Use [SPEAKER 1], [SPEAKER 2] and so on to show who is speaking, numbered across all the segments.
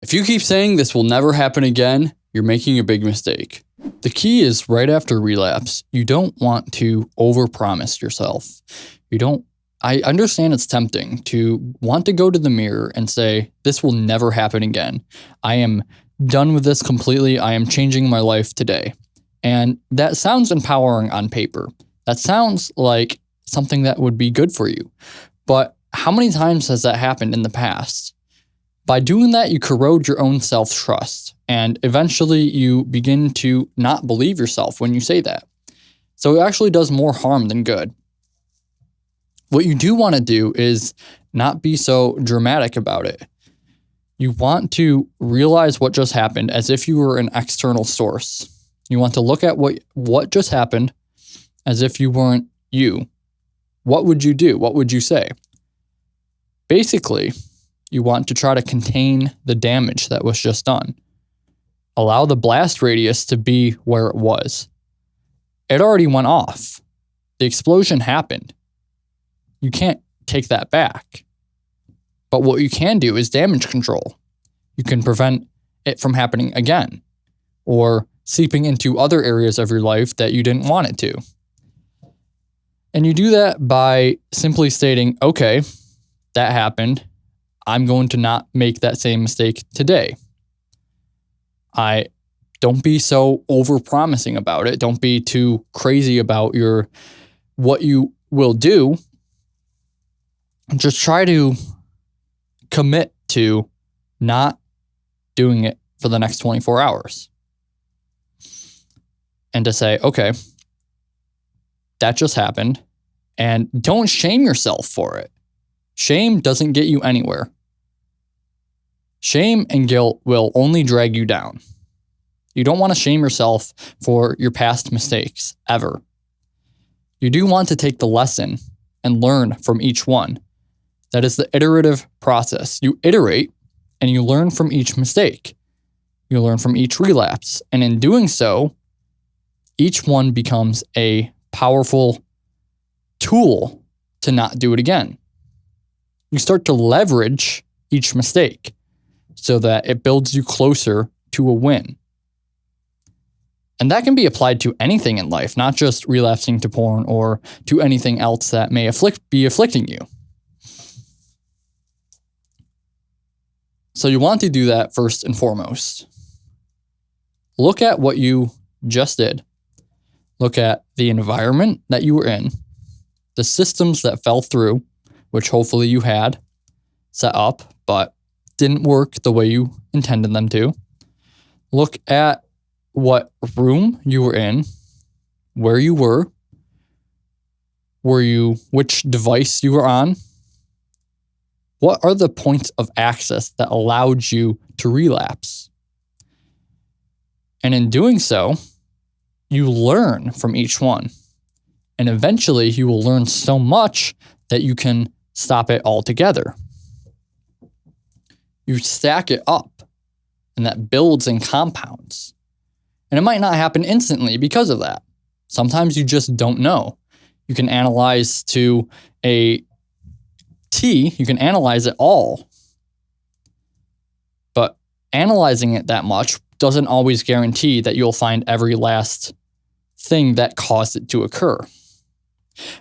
[SPEAKER 1] If you keep saying this will never happen again, you're making a big mistake. The key is right after relapse, you don't want to overpromise yourself. I understand it's tempting to want to go to the mirror and say, this will never happen again. I am done with this completely. I am changing my life today. And that sounds empowering on paper. That sounds like something that would be good for you. But how many times has that happened in the past? By doing that, you corrode your own self-trust, and eventually you begin to not believe yourself when you say that. So it actually does more harm than good. What you do want to do is not be so dramatic about it. You want to realize what just happened as if you were an external source. You want to look at what just happened as if you weren't you. What would you do? What would you say? Basically, you want to try to contain the damage that was just done. Allow the blast radius to be where it was. It already went off. The explosion happened. You can't take that back. But what you can do is damage control. You can prevent it from happening again or seeping into other areas of your life that you didn't want it to. And you do that by simply stating, okay, that happened. I'm going to not make that same mistake today. Don't be so overpromising about it. Don't be too crazy about what you will do. Just try to commit to not doing it for the next 24 hours. And to say, okay, that just happened. And don't shame yourself for it. Shame doesn't get you anywhere. Shame and guilt will only drag you down. You don't want to shame yourself for your past mistakes, ever. You do want to take the lesson and learn from each one. That is the iterative process. You iterate and you learn from each mistake. You learn from each relapse. And in doing so, each one becomes a powerful tool to not do it again. You start to leverage each mistake so that it builds you closer to a win. And that can be applied to anything in life, not just relapsing to porn or to anything else that may be afflicting you. So you want to do that first and foremost. Look at what you just did. Look at the environment that you were in, the systems that fell through, which hopefully you had set up, but didn't work the way you intended them to. Look at what room you were in, where you were, which device you were on. What are the points of access that allowed you to relapse? And in doing so, you learn from each one. And eventually you will learn so much that you can stop it altogether. You stack it up, and that builds and compounds. And it might not happen instantly because of that. Sometimes you just don't know. You can analyze to a T, you can analyze it all. But analyzing it that much doesn't always guarantee that you'll find every last thing that caused it to occur.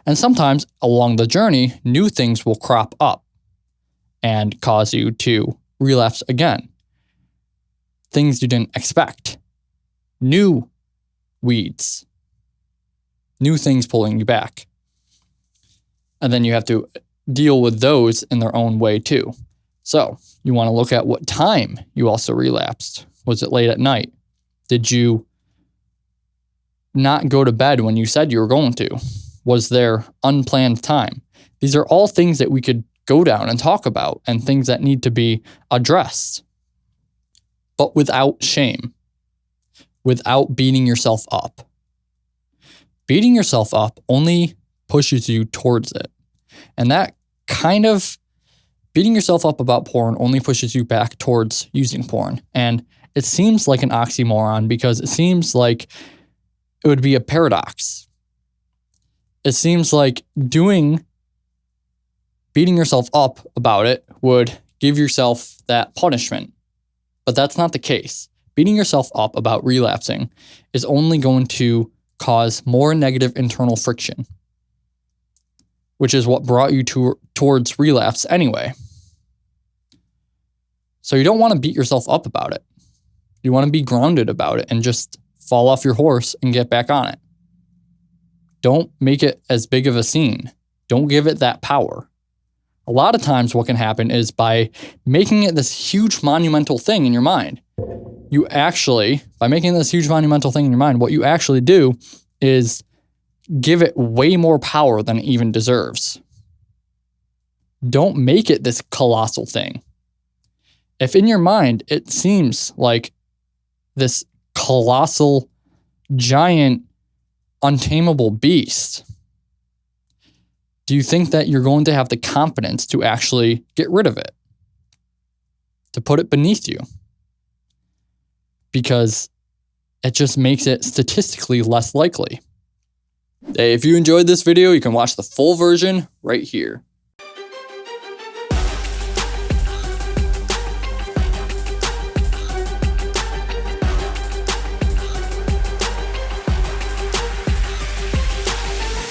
[SPEAKER 1] And sometimes along the journey, new things will crop up and cause you to relapse again. Things you didn't expect. New weeds. New things pulling you back. And then you have to deal with those in their own way too. So you want to look at what time you also relapsed. Was it late at night? Did you not go to bed when you said you were going to? Was there unplanned time? These are all things that we could go down and talk about and things that need to be addressed, but without shame, without beating yourself up. Beating yourself up only pushes you towards it. And that kind of beating yourself up about porn only pushes you back towards using porn. And it seems like an oxymoron because it seems like it would be a paradox. It seems like beating yourself up about it would give yourself that punishment. But that's not the case. Beating yourself up about relapsing is only going to cause more negative internal friction, which is what brought you towards relapse anyway. So you don't want to beat yourself up about it. You want to be grounded about it and just fall off your horse and get back on it. Don't make it as big of a scene. Don't give it that power. A lot of times what can happen is by making it this huge monumental thing in your mind, by making this huge monumental thing in your mind, what you actually do is give it way more power than it even deserves. Don't make it this colossal thing. If in your mind it seems like this colossal, giant, untamable beast, do you think that you're going to have the confidence to actually get rid of it? To put it beneath you? Because it just makes it statistically less likely. Hey, if you enjoyed this video, you can watch the full version right here.